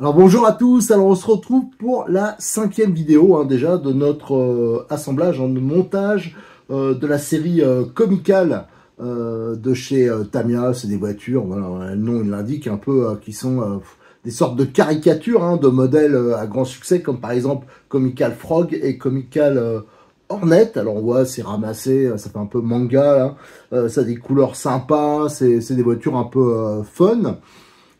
Alors bonjour à tous, alors on se retrouve pour la 5e vidéo déjà de notre assemblage, de montage de la série Comical de chez Tamiya. C'est des voitures, voilà, le nom il l'indique un peu, qui sont des sortes de caricatures de modèles à grand succès, comme par exemple Comical Frog et Comical Hornet. Alors on voit c'est ramassé, ça fait un peu manga, là. Ça a des couleurs sympas, c'est des voitures un peu fun.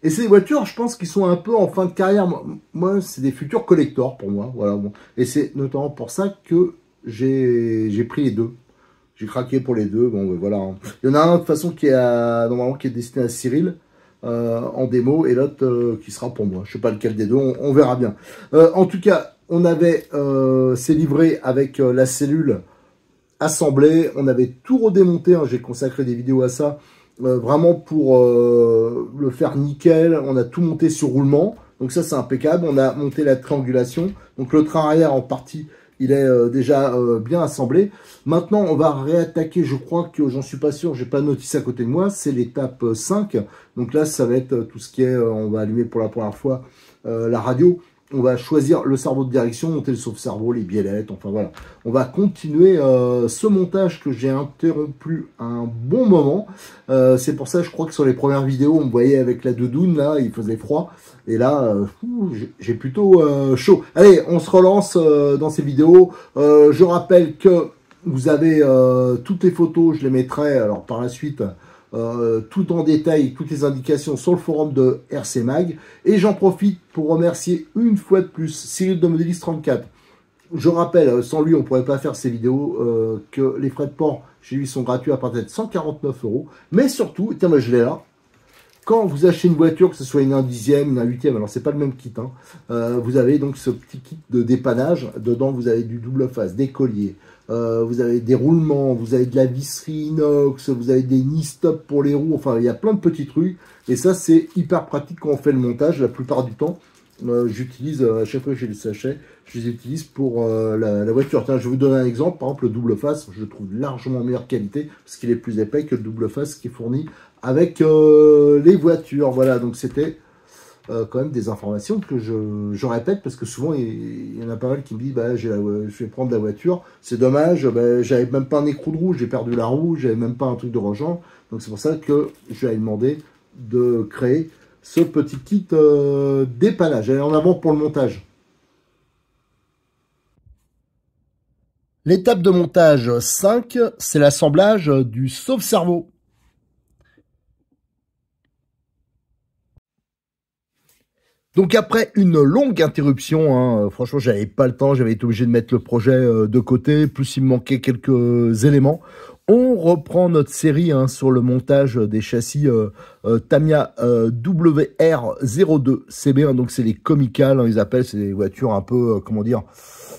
Et ces voitures, je pense qu'ils sont un peu en fin de carrière. Moi, c'est des futurs collectors pour moi. Voilà, bon. Et c'est notamment pour ça que j'ai pris les deux. J'ai craqué pour les deux. Bon, ben, voilà. Il y en a un de toute façon qui est normalement qui est destiné à Cyril en démo et l'autre qui sera pour moi. Je sais pas lequel des deux. On verra bien. En tout cas, on avait c'est livré avec la cellule assemblée. On avait tout redémonté. J'ai consacré des vidéos à ça. Vraiment pour le faire nickel, on a tout monté sur roulement, donc ça c'est impeccable. On a monté la triangulation, donc le train arrière en partie il est déjà bien assemblé. Maintenant on va réattaquer, je crois que j'en suis pas sûr, j'ai pas noté ça à côté de moi, c'est l'étape 5. Donc là ça va être tout ce qui est, on va allumer pour la première fois la radio. On va choisir le cerveau de direction, monter le sauve-cerveau, les biellettes, enfin voilà. On va continuer ce montage que j'ai interrompu un bon moment. C'est pour ça, je crois que sur les premières vidéos, on me voyait avec la doudoune, là, il faisait froid. Et là, j'ai plutôt chaud. Allez, on se relance dans ces vidéos. Je rappelle que vous avez toutes les photos, je les mettrai alors par la suite. Tout en détail, toutes les indications sur le forum de RC Mag. Et j'en profite pour remercier une fois de plus Cyril de Modéliste 34. Je rappelle, sans lui, on ne pourrait pas faire ces vidéos, que les frais de port chez lui sont gratuits à partir de 149 €. Mais surtout, tiens, je l'ai là. Quand vous achetez une voiture, que ce soit une 1/10e, une 1/8e, alors c'est pas le même kit, vous avez donc ce petit kit de dépannage. Dedans, vous avez du double face, des colliers, vous avez des roulements, vous avez de la visserie inox, vous avez des knee-stop pour les roues, enfin il y a plein de petits trucs. Et ça, c'est hyper pratique quand on fait le montage. La plupart du temps, j'utilise, à chaque fois que j'ai les sachets, je les utilise pour la voiture. Tiens, je vais vous donner un exemple. Par exemple, le double face, je le trouve largement meilleure qualité parce qu'il est plus épais que le double face qui est fourni avec les voitures. Voilà, donc c'était quand même des informations que je répète parce que souvent il y en a pas mal qui me disent bah, je vais prendre la voiture, c'est dommage, bah, j'avais même pas un écrou de roue, j'ai perdu la roue, j'avais même pas un truc de rangeant. Donc c'est pour ça que je vais demander de créer ce petit kit dépannage. Allez, en avant pour le montage. L'étape de montage 5, c'est l'assemblage du sauve-cerveau. Donc après une longue interruption, franchement j'avais pas le temps, j'avais été obligé de mettre le projet de côté, plus il me manquait quelques éléments. On reprend notre série sur le montage des châssis Tamiya WR02CB, donc c'est les Comical, ils appellent, c'est des voitures un peu, comment dire,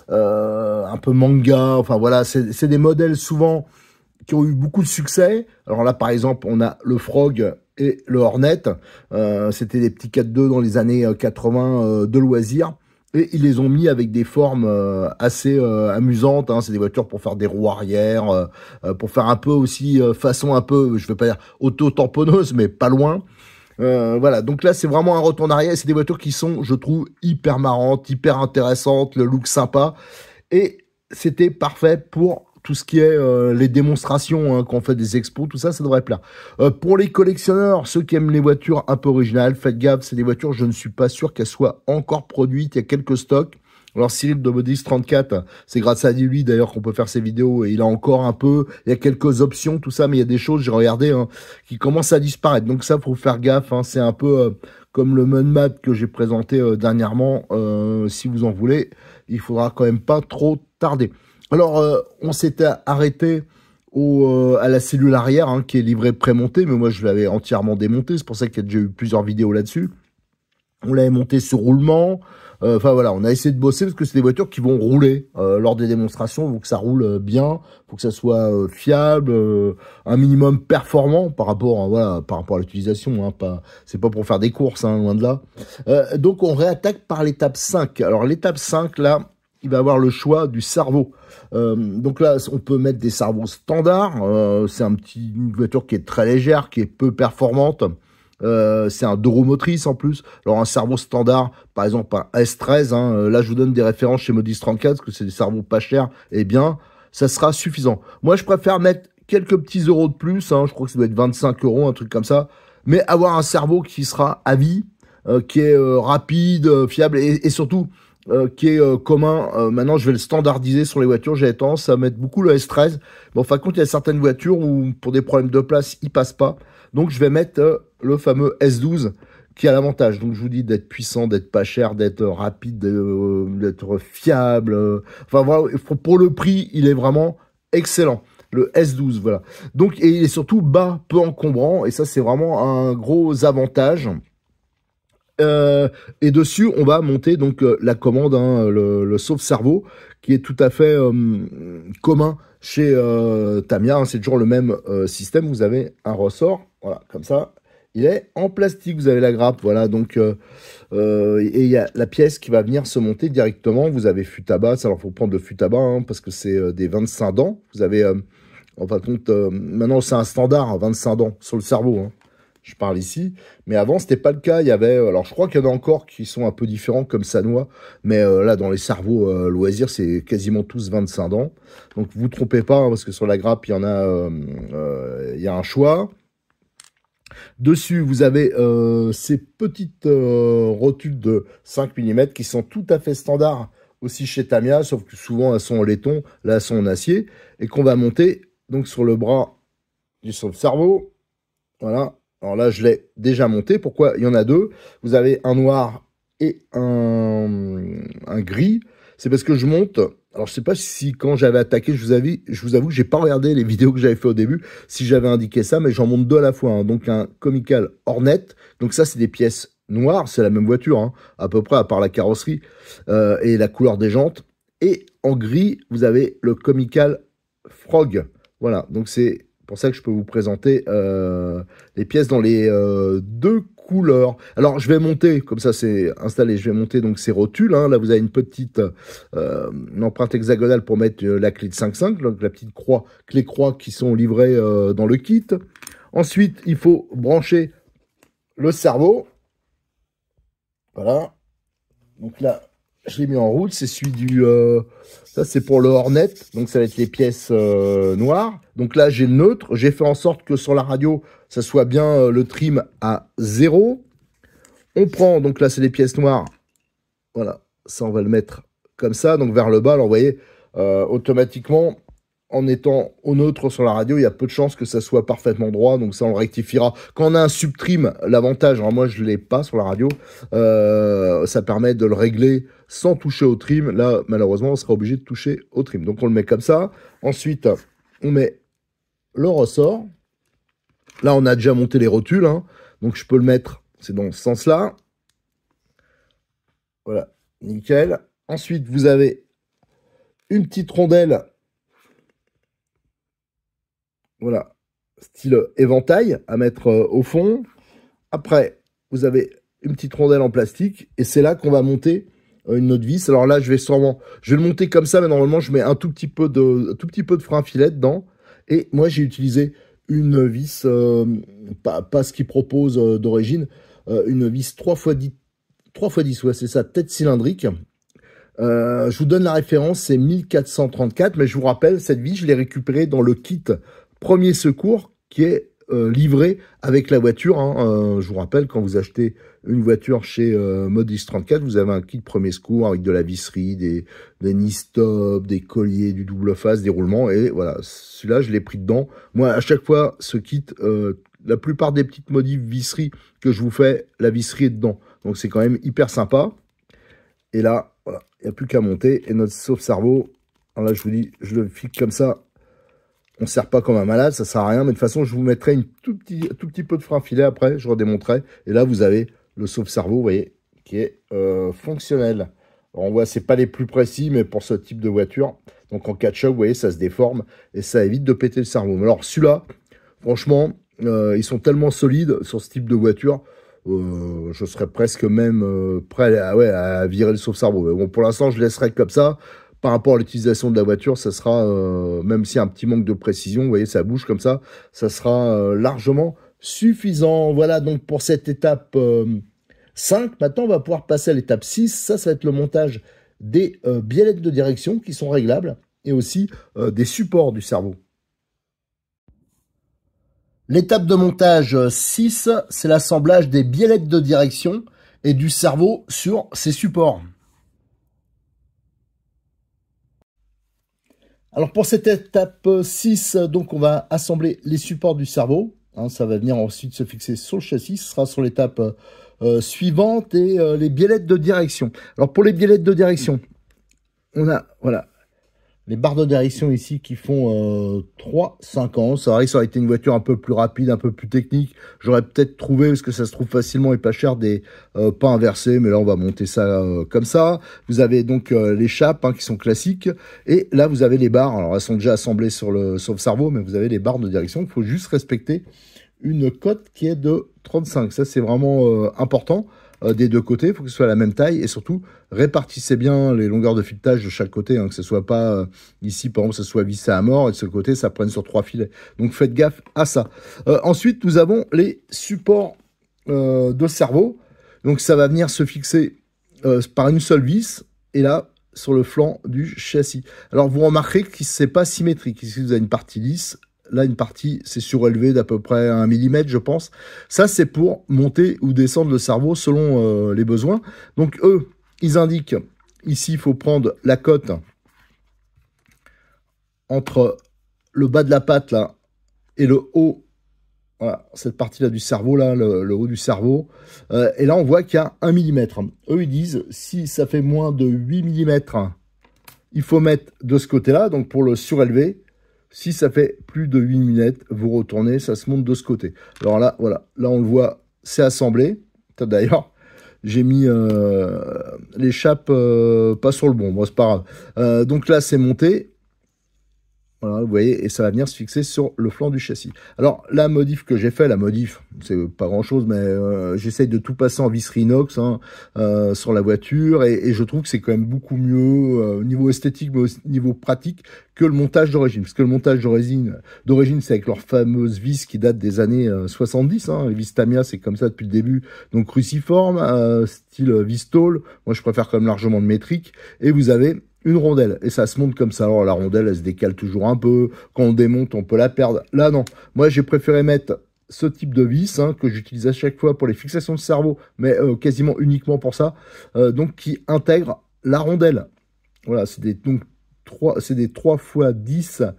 un peu manga, enfin voilà, c'est des modèles souvent qui ont eu beaucoup de succès. Alors là, par exemple, on a le Frog et le Hornet. C'était des petits 4x2 dans les années 80 de loisirs. Et ils les ont mis avec des formes assez amusantes. C'est des voitures pour faire des roues arrière, pour faire un peu aussi façon un peu, je vais pas dire auto-tamponneuse, mais pas loin. Voilà, donc là c'est vraiment un retour en arrière. C'est des voitures qui sont, je trouve, hyper marrantes, hyper intéressantes, le look sympa. Et c'était parfait pour tout ce qui est les démonstrations, quand on fait des expos, tout ça, ça devrait plaire. Pour les collectionneurs, ceux qui aiment les voitures un peu originales, faites gaffe, c'est des voitures, je ne suis pas sûr qu'elles soient encore produites, il y a quelques stocks. Alors Cyril de Modéliste 34, c'est grâce à lui d'ailleurs qu'on peut faire ces vidéos, et il a encore un peu, il y a quelques options, tout ça, mais il y a des choses, j'ai regardé, qui commencent à disparaître. Donc ça, faut faire gaffe, c'est un peu comme le Munmat que j'ai présenté dernièrement. Si vous en voulez, il faudra quand même pas trop tarder. Alors, on s'était arrêté à la cellule arrière, qui est livrée prémontée, mais moi je l'avais entièrement démontée, c'est pour ça qu'il y a déjà eu plusieurs vidéos là-dessus. On l'avait monté sur roulement, enfin voilà, on a essayé de bosser parce que c'est des voitures qui vont rouler lors des démonstrations, donc ça roule bien, faut que ça soit fiable, un minimum performant par rapport, voilà, par rapport à l'utilisation, c'est pas pour faire des courses, loin de là. Donc on réattaque par l'étape 5. Alors l'étape 5, là, il va avoir le choix du cerveau. Donc là, on peut mettre des cerveaux standards. C'est une voiture qui est très légère, qui est peu performante. c'est un 2 roues motrices en plus. Alors un cerveau standard, par exemple un S13, hein, là je vous donne des références chez Modis 34, parce que c'est des cerveaux pas chers, eh bien, ça sera suffisant. Moi je préfère mettre quelques petits euros de plus, hein, je crois que ça doit être 25 euros, un truc comme ça, mais avoir un cerveau qui sera à vie, qui est rapide, fiable, et surtout qui est commun. Maintenant, je vais le standardiser sur les voitures. J'ai tendance à mettre beaucoup le S13. Mais en fin de compte, il y a certaines voitures où, pour des problèmes de place, il passe pas. Donc, je vais mettre le fameux S12 qui a l'avantage. Donc, je vous dis d'être puissant, d'être pas cher, d'être rapide, d'être fiable. Enfin, voilà, pour le prix, il est vraiment excellent. Le S12, voilà. Donc, et il est surtout bas, peu encombrant. Et ça, c'est vraiment un gros avantage. Et dessus, on va monter donc la commande, hein, le sauve-cerveau, qui est tout à fait commun chez Tamiya. Hein, c'est toujours le même système. Vous avez un ressort, voilà, comme ça. Il est en plastique. Vous avez la grappe, voilà. Donc, et il y a la pièce qui va venir se monter directement. Vous avez fût à bas. Alors, faut prendre le fût à bas, hein, parce que c'est des 25 dents. Vous avez, en fin de compte, maintenant c'est un standard, hein, 25 dents sur le cerveau. Hein. Je parle ici, mais avant c'était pas le cas. Il y avait, alors je crois qu'il y en a encore qui sont un peu différents comme Sanwa, mais là dans les cerveaux loisirs c'est quasiment tous 25 dents. Donc vous trompez pas, hein, parce que sur la grappe il y en a, il y a un choix. Dessus vous avez ces petites rotules de 5 mm qui sont tout à fait standards aussi chez Tamiya, sauf que souvent elles sont en laiton, là elles sont en acier, et qu'on va monter donc sur le bras du sauve-cerveau. Voilà. Alors là, je l'ai déjà monté. Pourquoi? Il y en a deux. Vous avez un noir et un gris. C'est parce que je monte. Alors, je sais pas si quand j'avais attaqué, je vous avoue que j'ai pas regardé les vidéos que j'avais fait au début, si j'avais indiqué ça, mais j'en monte deux à la fois. Hein. Donc, un Comical Hornet. Donc, ça, c'est des pièces noires. C'est la même voiture, hein, à peu près, à part la carrosserie et la couleur des jantes. Et en gris, vous avez le Comical Frog. Voilà. Donc, c'est pour ça que je peux vous présenter les pièces dans les deux couleurs. Alors, je vais monter, comme ça c'est installé, je vais monter donc ces rotules. Hein. Là, vous avez une petite une empreinte hexagonale pour mettre la clé de 5.5, donc la petite croix, clé croix qui sont livrées dans le kit. Ensuite, il faut brancher le cerveau. Voilà. Donc là, je l'ai mis en route. C'est celui du... ça, c'est pour le Hornet. Donc, ça va être les pièces noires. Donc là, j'ai le neutre. J'ai fait en sorte que sur la radio, ça soit bien le trim à 0. On prend... Donc là, c'est les pièces noires. Voilà. Ça, on va le mettre comme ça. Donc, vers le bas. Alors, vous voyez, automatiquement, en étant au neutre sur la radio, il y a peu de chances que ça soit parfaitement droit. Donc, ça, on le rectifiera. Quand on a un subtrim, l'avantage, alors moi, je ne l'ai pas sur la radio, ça permet de le régler sans toucher au trim. Là, malheureusement, on sera obligé de toucher au trim. Donc, on le met comme ça. Ensuite, on met le ressort. Là, on a déjà monté les rotules. Hein. Donc, je peux le mettre, c'est dans ce sens-là. Voilà, nickel. Ensuite, vous avez une petite rondelle. Voilà, style éventail à mettre au fond. Après, vous avez une petite rondelle en plastique. Et c'est là qu'on va monter une autre vis. Alors là, je vais le monter comme ça, mais normalement, je mets un tout petit peu de frein filet dedans. Et moi, j'ai utilisé une vis, pas ce qu'il propose d'origine, une vis 3x10, ouais, c'est ça, tête cylindrique. Je vous donne la référence, c'est 1434, mais je vous rappelle, cette vis, je l'ai récupérée dans le kit premier secours qui est livré avec la voiture. Hein. Je vous rappelle, quand vous achetez une voiture chez Modis 34, vous avez un kit premier secours avec de la visserie, des knee-stop, des colliers, du double face, des roulements. Et voilà, celui-là, je l'ai pris dedans. Moi, à chaque fois, ce kit, la plupart des petites modifs visserie que je vous fais, la visserie est dedans. Donc, c'est quand même hyper sympa. Et là, voilà, il n'y a plus qu'à monter. Et notre sauve-cerveau, alors là, je vous dis, je le fixe comme ça. On ne sert pas comme un malade, ça sert à rien. Mais de toute façon, je vous mettrai tout petit peu de frein filet après. Je redémonterai. Et là, vous avez le sauve-cerveau, vous voyez, qui est fonctionnel. Alors, on voit, c'est pas les plus précis, mais pour ce type de voiture. Donc, en cas de choc, vous voyez, ça se déforme. Et ça évite de péter le cerveau. Mais alors, celui-là, franchement, ils sont tellement solides sur ce type de voiture. Je serais presque même prêt à virer le sauve-cerveau. Bon, pour l'instant, je laisserai comme ça. Par rapport à l'utilisation de la voiture, ça sera, même s'il y a un petit manque de précision, vous voyez, ça bouge comme ça sera largement suffisant. Voilà donc pour cette étape 5. Maintenant, on va pouvoir passer à l'étape 6. Ça va être le montage des biellettes de direction qui sont réglables et aussi des supports du cerveau. L'étape de montage 6, c'est l'assemblage des biellettes de direction et du cerveau sur ces supports. Alors pour cette étape 6, donc on va assembler les supports du cerveau. Hein, ça va venir ensuite se fixer sur le châssis. Ce sera sur l'étape suivante et les biellettes de direction. Alors pour les biellettes de direction, on a voilà les barres de direction ici qui font 3-5 ans. C'est vrai que ça aurait été une voiture un peu plus rapide, un peu plus technique. J'aurais peut-être trouvé, parce que ça se trouve facilement et pas cher, des pas inversés. Mais là, on va monter ça comme ça. Vous avez donc les chapes qui sont classiques. Et là, vous avez les barres. Alors, elles sont déjà assemblées sur le cerveau, mais vous avez les barres de direction. Il faut juste respecter une cote qui est de 35. Ça, c'est vraiment important. Des deux côtés, il faut que ce soit la même taille et surtout répartissez bien les longueurs de filetage de chaque côté, que ce soit pas ici par exemple, ça soit vissé à mort et de ce côté ça prenne sur 3 filets. Donc faites gaffe à ça. Ensuite, nous avons les supports de cerveau. Donc ça va venir se fixer par une seule vis et là sur le flanc du châssis. Alors vous remarquerez que c'est pas symétrique. Ici vous avez une partie lisse. Là, une partie, c'est surélevé d'à peu près 1 mm, je pense. Ça, c'est pour monter ou descendre le cerveau selon les besoins. Donc, eux, ils indiquent, ici, il faut prendre la cote entre le bas de la patte, là, et le haut. Voilà, cette partie-là du cerveau, là, le haut du cerveau. Et là, on voit qu'il y a 1 mm. Eux, ils disent, si ça fait moins de 8 mm, il faut mettre de ce côté-là, donc pour le surélever. Si ça fait plus de 8 mm, vous retournez, ça se monte de ce côté. Alors là, voilà, là on le voit, c'est assemblé. D'ailleurs, j'ai mis l'échappe pas sur le bon, bon c'est pas grave. Donc là, c'est monté. Voilà, vous voyez, et ça va venir se fixer sur le flanc du châssis. Alors, la modif que j'ai fait, c'est pas grand-chose, mais j'essaye de tout passer en visserie inox sur la voiture, et je trouve que c'est quand même beaucoup mieux au niveau esthétique, mais au niveau pratique, que le montage d'origine. Parce que le montage d'origine, c'est avec leurs fameuses vis qui datent des années 70. Les vis Tamiya, c'est comme ça depuis le début. Donc, cruciforme, style vis tôle. Moi, je préfère quand même largement le métrique. Et vous avez une rondelle, et ça se monte comme ça. Alors la rondelle, elle se décale toujours un peu. Quand on démonte, on peut la perdre. Là, non. Moi, j'ai préféré mettre ce type de vis que j'utilise à chaque fois pour les fixations de cerveau, mais quasiment uniquement pour ça. Donc, qui intègre la rondelle. Voilà, c'est des 3x10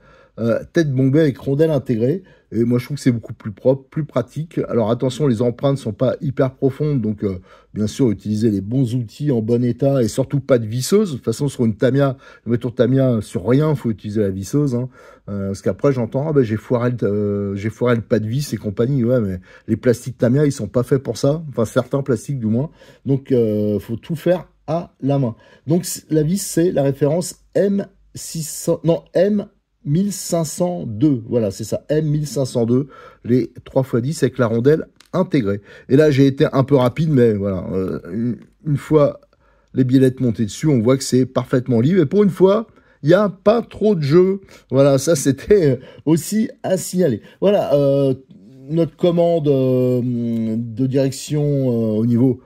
tête bombée avec rondelle intégrée. Et moi, je trouve que c'est beaucoup plus propre, plus pratique. Alors, attention, les empreintes sont pas hyper profondes. Donc, bien sûr, utilisez les bons outils en bon état et surtout pas de visseuse. De toute façon, sur une Tamiya, une voiture Tamiya, sur rien, il faut utiliser la visseuse. Parce qu'après, j'entends, j'ai foiré le pas de vis et compagnie. Ouais, mais les plastiques Tamiya, ils sont pas faits pour ça. Enfin, certains plastiques, du moins. Donc, faut tout faire à la main. Donc, la vis, c'est la référence M1502, voilà, c'est ça, M1502, les 3x10 avec la rondelle intégrée. Et là, j'ai été un peu rapide, mais voilà, une fois les biellettes montées dessus, on voit que c'est parfaitement libre. Et pour une fois, il n'y a pas trop de jeu. Voilà, ça, c'était aussi à signaler. Voilà, notre commande de direction au niveau...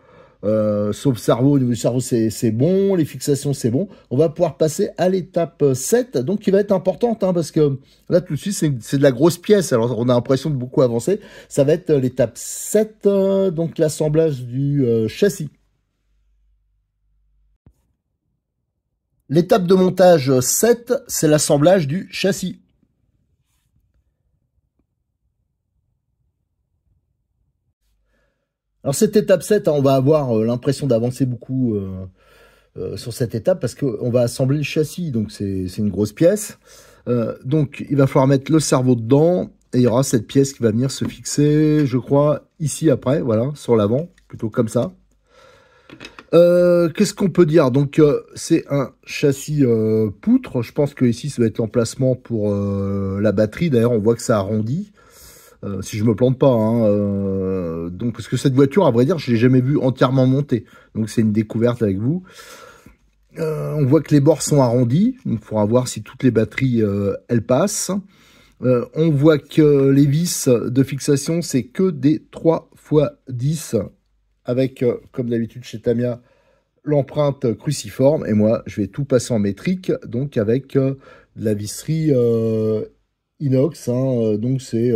sauf cerveau, au niveau du cerveau c'est bon, les fixations c'est bon. On va pouvoir passer à l'étape 7, donc qui va être importante, parce que là tout de suite c'est de la grosse pièce, alors on a l'impression de beaucoup avancer. Ça va être l'étape 7, donc l'assemblage du châssis. L'étape de montage 7, c'est l'assemblage du châssis. Alors cette étape 7, on va avoir l'impression d'avancer beaucoup sur cette étape parce qu'on va assembler le châssis, donc c'est une grosse pièce. Donc il va falloir mettre le cerveau dedans et il y aura cette pièce qui va venir se fixer, je crois, ici après, voilà, sur l'avant, plutôt comme ça. Qu'est-ce qu'on peut dire? Donc c'est un châssis poutre, je pense que ici ça va être l'emplacement pour la batterie, d'ailleurs on voit que ça arrondit. Si je me plante pas, donc parce que cette voiture, à vrai dire, je l'ai jamais vue entièrement montée, donc c'est une découverte avec vous. On voit que les bords sont arrondis, donc il faudra voir si toutes les batteries elles passent. On voit que les vis de fixation, c'est que des 3x10 avec, comme d'habitude chez Tamiya, l'empreinte cruciforme. Et moi, je vais tout passer en métrique, donc avec de la visserie inox. Donc c'est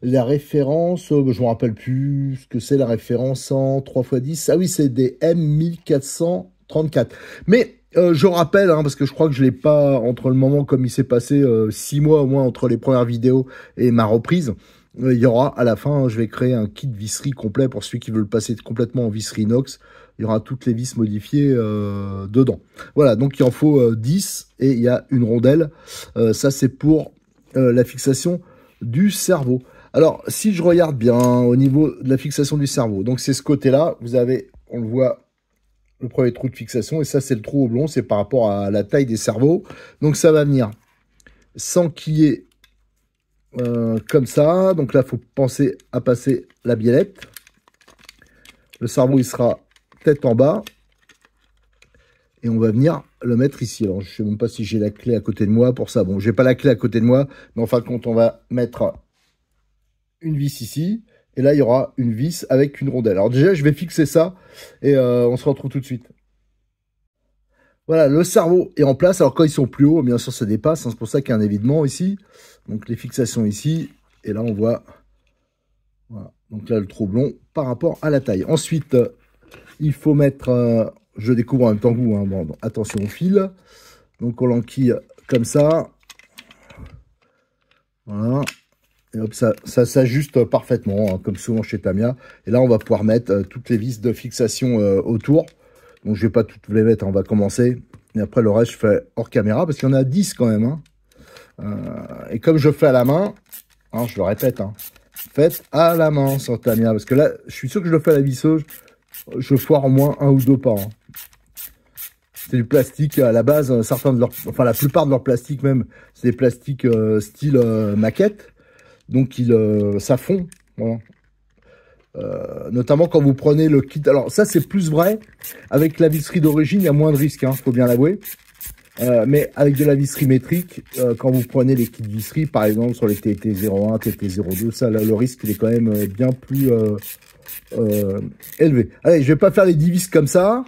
la référence, je ne me rappelle plus ce que c'est la référence en 3x10. Ah oui, c'est des M1434. Mais je rappelle, parce que je crois que je l'ai pas, entre le moment comme il s'est passé 6 mois au moins entre les premières vidéos et ma reprise, il y aura à la fin, je vais créer un kit visserie complet pour ceux qui veulent passer complètement en visserie inox. Il y aura toutes les vis modifiées dedans. Voilà, donc il en faut 10 et il y a une rondelle. Ça, c'est pour la fixation du cerveau. Alors, si je regarde bien au niveau de la fixation du cerveau, donc c'est ce côté-là, vous avez, on le voit, le premier trou de fixation, et ça, c'est le trou oblong, c'est par rapport à la taille des cerveaux. Donc, ça va venir sans qu'il y ait comme ça. Donc là, il faut penser à passer la biellette. Le cerveau, il sera tête en bas. Et on va venir le mettre ici. Alors, je ne sais même pas si j'ai la clé à côté de moi pour ça. Bon, je n'ai pas la clé à côté de moi, mais en fin de compte, on va mettre une vis ici. Et là, il y aura une vis avec une rondelle. Alors déjà, je vais fixer ça et on se retrouve tout de suite. Voilà, le cerveau est en place. Alors quand ils sont plus hauts, bien sûr, ça dépasse. C'est pour ça qu'il y a un évidement ici. Donc les fixations ici. Et là, on voit... Voilà. Donc là, le trou oblong par rapport à la taille. Ensuite, il faut mettre... je découvre en même temps que vous. Bon, attention au fil. Donc on l'enquille comme ça. Voilà. Et hop, ça s'ajuste parfaitement, comme souvent chez Tamiya. Et là, on va pouvoir mettre toutes les vis de fixation autour. Donc, je ne vais pas toutes les mettre, on va commencer. Et après, le reste, je fais hors caméra, parce qu'il y en a 10 quand même. Et comme je fais à la main, je le répète, faites à la main sur Tamiya. Parce que là, je suis sûr que je le fais à la visseuse, je foire au moins 1 ou 2 pas. C'est du plastique à la base, certains de leurs, enfin la plupart de leurs plastiques même, c'est des plastiques style maquette. Donc, ça fond. Voilà. Notamment quand vous prenez le kit. Alors, ça, c'est plus vrai. Avec la visserie d'origine, il y a moins de risques, faut bien l'avouer. Mais avec de la visserie métrique, quand vous prenez les kits de visserie, par exemple, sur les TT01, TT02, ça, là, le risque, il est quand même bien plus élevé. Allez, je vais pas faire les 10 vis comme ça.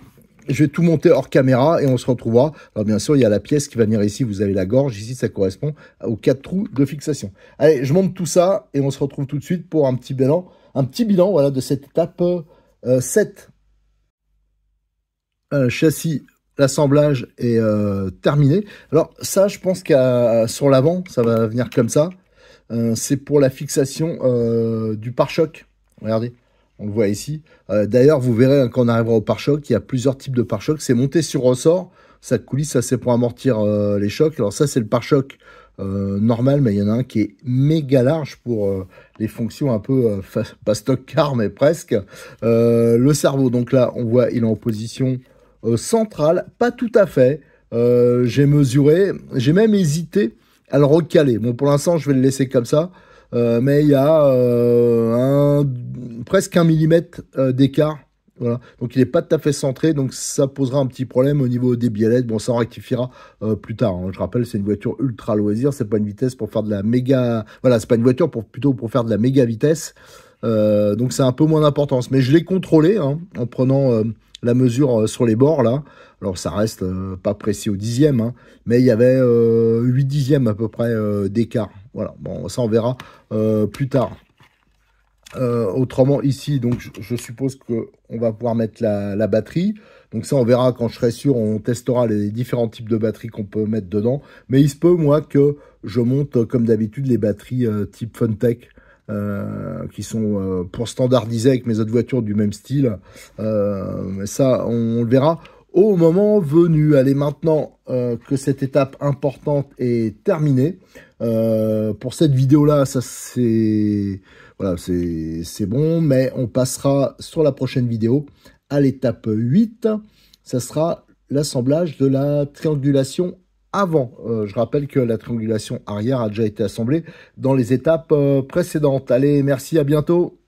Je vais tout monter hors caméra et on se retrouvera. Alors bien sûr, il y a la pièce qui va venir ici. Vous avez la gorge. Ici, ça correspond aux 4 trous de fixation. Allez, je monte tout ça et on se retrouve tout de suite pour un petit bilan. Un petit bilan voilà, de cette étape 7. Châssis, l'assemblage est terminé. Alors ça, je pense qu'à sur l'avant, ça va venir comme ça. C'est pour la fixation du pare-choc. Regardez. On le voit ici. D'ailleurs, vous verrez quand on arrivera au pare-choc, il y a plusieurs types de pare-choc. C'est monté sur ressort. Ça coulisse, ça c'est pour amortir les chocs. Alors ça, c'est le pare-choc normal, mais il y en a un qui est méga large pour les fonctions un peu, pas stock car, mais presque. Le cerveau, donc là, on voit, il est en position centrale. Pas tout à fait. J'ai mesuré, j'ai même hésité à le recaler. Bon, pour l'instant, je vais le laisser comme ça. Mais il y a presque 1 millimètre d'écart. Voilà. Donc il n'est pas tout à fait centré, donc ça posera un petit problème au niveau des biellettes. Bon, ça on rectifiera plus tard. Je rappelle, c'est une voiture ultra loisir, c'est pas une vitesse pour faire de la méga. Voilà, c'est pas une voiture plutôt pour faire de la méga vitesse. Donc c'est un peu moins d'importance. Mais je l'ai contrôlé en prenant la mesure sur les bords là. Alors ça reste pas précis au dixième, mais il y avait 8 dixièmes à peu près d'écart. Voilà, bon, ça on verra plus tard. Autrement ici, donc je suppose qu'on va pouvoir mettre la batterie. Donc ça on verra quand je serai sûr, on testera les différents types de batteries qu'on peut mettre dedans. Mais il se peut moi que je monte comme d'habitude les batteries type Funtech. Qui sont pour standardiser avec mes autres voitures du même style. Ça, on le verra au moment venu. Allez, maintenant que cette étape importante est terminée, pour cette vidéo-là, ça c'est voilà, c'est bon, mais on passera sur la prochaine vidéo à l'étape 8. Ça sera l'assemblage de la triangulation avant. Je rappelle que la triangulation arrière a déjà été assemblée dans les étapes précédentes. Allez, merci, à bientôt.